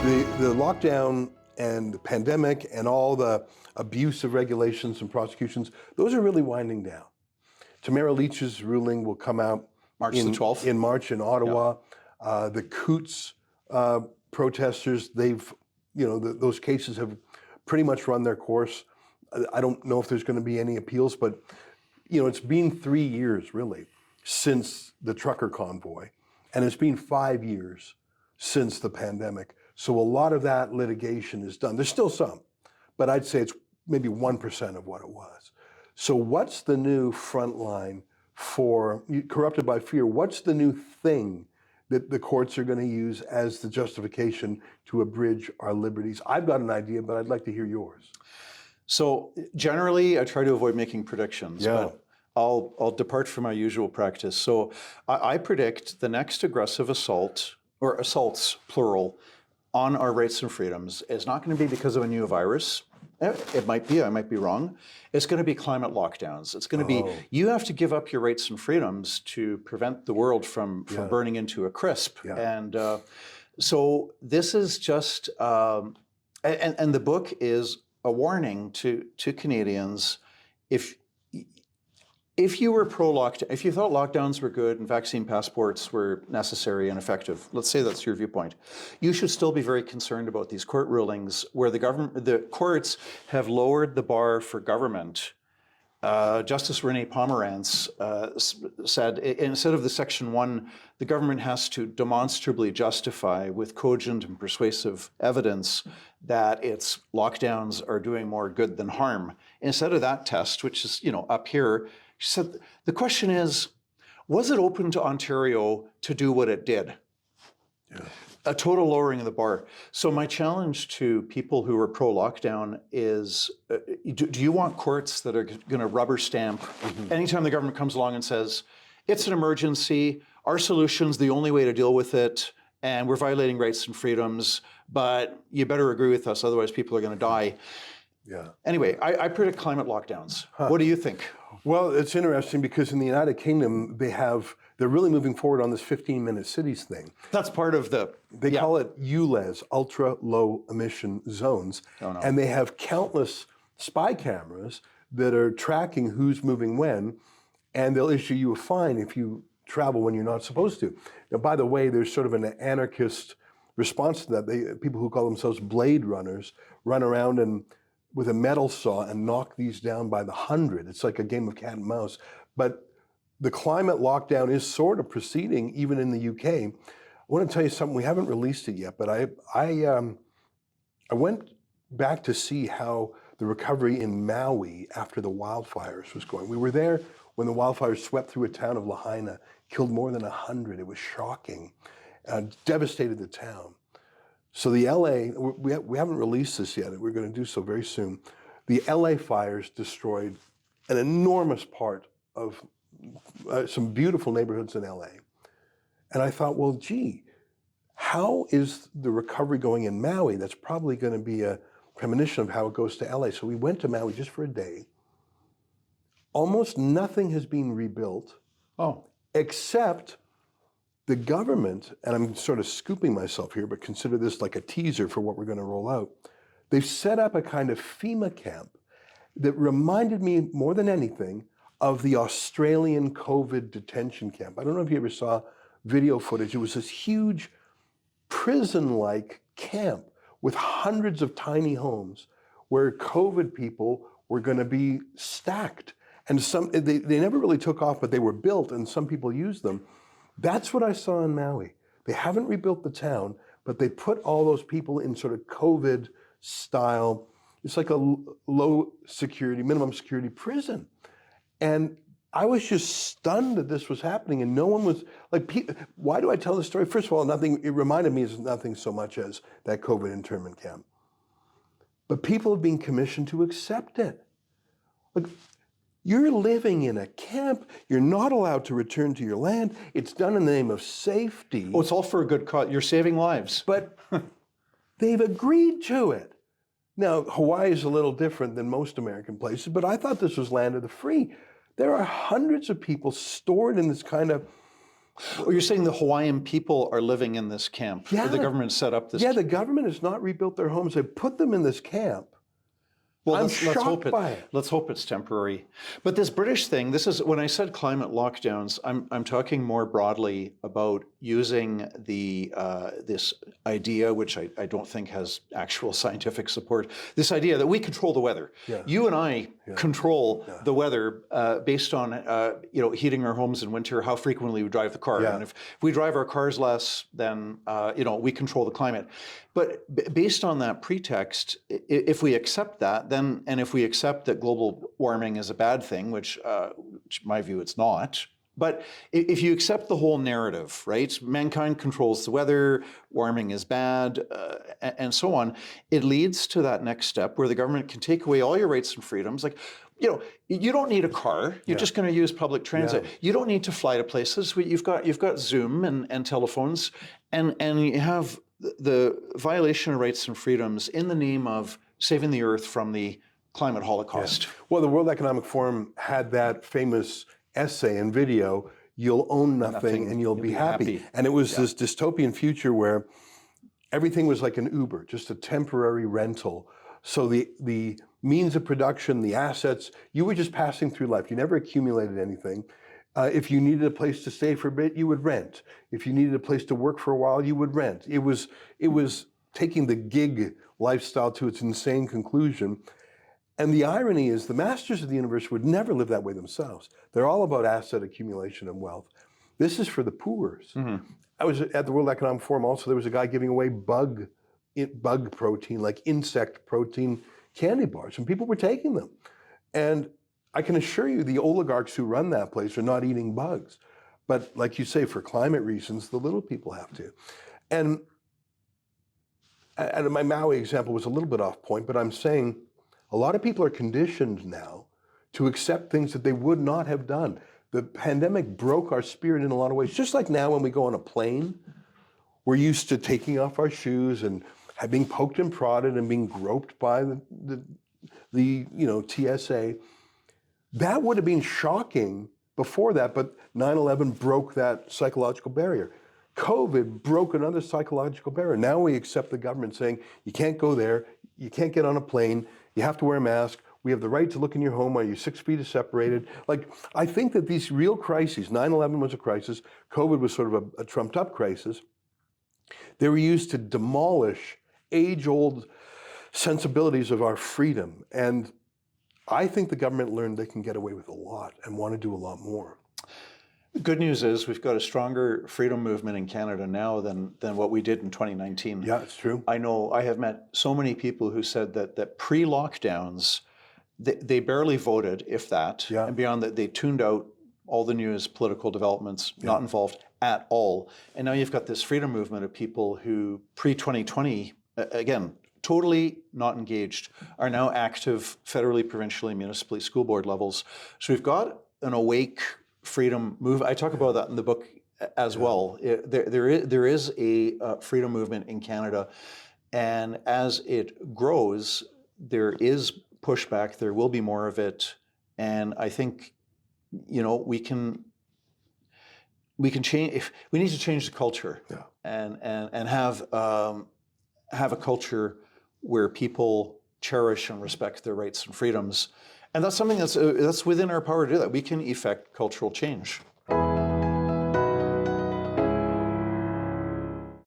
The lockdown and the pandemic and all the abuse of regulations and prosecutions, those are really winding down. Tamara Leach's ruling will come out March the 12th. in March in Ottawa. The Coots protesters, those cases have pretty much run their course. I don't know if there's going to be any appeals, but it's been 3 years really since the trucker convoy, and it's been 5 years since the pandemic. So a lot of that litigation is done. There's still some, but I'd say it's maybe 1% of what it was. So what's the new front line for corrupted by fear? What's the new thing that the courts are going to use as the justification to abridge our liberties? I've got an idea, but I'd like to hear yours. So generally, I try to avoid making predictions, but I'll depart from my usual practice. So I predict the next aggressive assault, or assaults, plural, on our rights and freedoms is not going to be because of a new virus. It might be, I might be wrong. It's going to be climate lockdowns. It's going to be, you have to give up your rights and freedoms to prevent the world from burning into a crisp. And so this is just, and the book is a warning to Canadians. If you were pro-lockdown, if you thought lockdowns were good and vaccine passports were necessary and effective, let's say that's your viewpoint, you should still be very concerned about these court rulings where the courts have lowered the bar for government. Justice Renee Pomerantz said, instead of the Section 1, the government has to demonstrably justify with cogent and persuasive evidence that its lockdowns are doing more good than harm. Instead of that test, which is, up here, she said, the question is, was it open to Ontario to do what it did? A total lowering of the bar. So my challenge to people who are pro-lockdown is, do you want courts that are going to rubber stamp anytime the government comes along and says, it's an emergency, our solution's the only way to deal with it, and we're violating rights and freedoms, but you better agree with us, otherwise people are going to die. Anyway, I predict climate lockdowns. What do you think? Well, it's interesting because in the United Kingdom, they're really moving forward on this 15-minute cities thing. That's part of They call it ULEZ, ultra low emission zones. And they have countless spy cameras that are tracking who's moving when, and they'll issue you a fine if you travel when you're not supposed to. Now, by the way, there's sort of an anarchist response to that. People who call themselves blade runners run around and with a metal saw and knock these down by the 100. It's like a game of cat and mouse. But the climate lockdown is sort of proceeding even in the UK. I want to tell you something, we haven't released it yet, but I went back to see how the recovery in Maui after the wildfires was going. We were there when the wildfires swept through a town of Lahaina, killed more than 100. It was shocking, devastated the town. So the LA, we haven't released this yet, we're going to do so very soon. The LA fires destroyed an enormous part of some beautiful neighborhoods in LA. And I thought, well, gee, how is the recovery going in Maui? That's probably going to be a premonition of how it goes to LA. So we went to Maui just for a day. Almost nothing has been rebuilt, except the government, and I'm sort of scooping myself here, but consider this like a teaser for what we're going to roll out. They've set up a kind of FEMA camp that reminded me more than anything of the Australian COVID detention camp. I don't know if you ever saw video footage. It was this huge prison-like camp with hundreds of tiny homes where COVID people were going to be stacked. And they never really took off, but they were built and some people used them. That's what I saw in Maui. They haven't rebuilt the town, but they put all those people in sort of COVID style. It's like a low security, minimum security prison. And I was just stunned that this was happening, and no one was like, why do I tell this story? First of all, it reminded me of nothing so much as that COVID internment camp. But people have been commissioned to accept it. Like, you're living in a camp. You're not allowed to return to your land. It's done in the name of safety. Oh, it's all for a good cause. You're saving lives. But they've agreed to it. Now, Hawaii is a little different than most American places, but I thought this was land of the free. There are hundreds of people stored in this kind of Oh, you're saying the Hawaiian people are living in this camp? Yeah. Or the government set up this Yeah, camp? the government has not rebuilt their homes. They put them in this camp. Well, I'm let's hope shocked by it. Let's hope it's temporary. But this British thing, this is when I said climate lockdowns. I'm talking more broadly about using the this idea, which I don't think has actual scientific support. This idea that we control the weather. Yeah. You and I control the weather based on heating our homes in winter, how frequently we drive the car, and if we drive our cars less, then we control the climate. But based on that pretext, if we accept that, then, and if we accept that global warming is a bad thing, which in my view it's not, but if you accept the whole narrative, right, mankind controls the weather, warming is bad, and so on, it leads to that next step where the government can take away all your rights and freedoms. Like, you don't need a car. You're just going to use public transit. You don't need to fly to places. You've got Zoom and telephones, and you have the violation of rights and freedoms in the name of saving the earth from the climate holocaust. Well, the World Economic Forum had that famous essay and video, "You'll own nothing and you'll be happy." And it was this dystopian future where everything was like an Uber, just a temporary rental. So the means of production, the assets, you were just passing through life. You never accumulated anything. If you needed a place to stay for a bit, you would rent. If you needed a place to work for a while, you would rent. It was taking the gig lifestyle to its insane conclusion. And the irony is the masters of the universe would never live that way themselves. They're all about asset accumulation and wealth. This is for the poor. I was at the World Economic Forum also. There was a guy giving away bug protein, like insect protein candy bars, and people were taking them. And I can assure you the oligarchs who run that place are not eating bugs. But like you say, for climate reasons, the little people have to. And my Maui example was a little bit off point, but I'm saying a lot of people are conditioned now to accept things that they would not have done. The pandemic broke our spirit in a lot of ways. Just like now when we go on a plane, we're used to taking off our shoes and being poked and prodded and being groped by the TSA. That would have been shocking before that, but 9/11 broke that psychological barrier. COVID broke another psychological barrier. Now we accept the government saying, you can't go there, you can't get on a plane, you have to wear a mask, we have the right to look in your home while you're 6 feet separated. Like, I think that these real crises, 9/11 was a crisis, COVID was sort of a trumped up crisis, they were used to demolish age-old sensibilities of our freedom. And I think the government learned they can get away with a lot and want to do a lot more. The good news is we've got a stronger freedom movement in Canada now than what we did in 2019. Yeah, it's true. I know I have met so many people who said that pre-lockdowns, they barely voted, if that, and beyond that, they tuned out all the news, political developments, not involved at all. And now you've got this freedom movement of people who pre-2020, again, totally not engaged, are now active federally, provincially, municipally, school board levels. So we've got an awake freedom movement. I talk about that in the book as well. There is a freedom movement in Canada, and as it grows, there is pushback. There will be more of it, and I think we can change. We need to change the culture, and have a culture where people cherish and respect their rights and freedoms. And that's something that's within our power to do that. We can effect cultural change.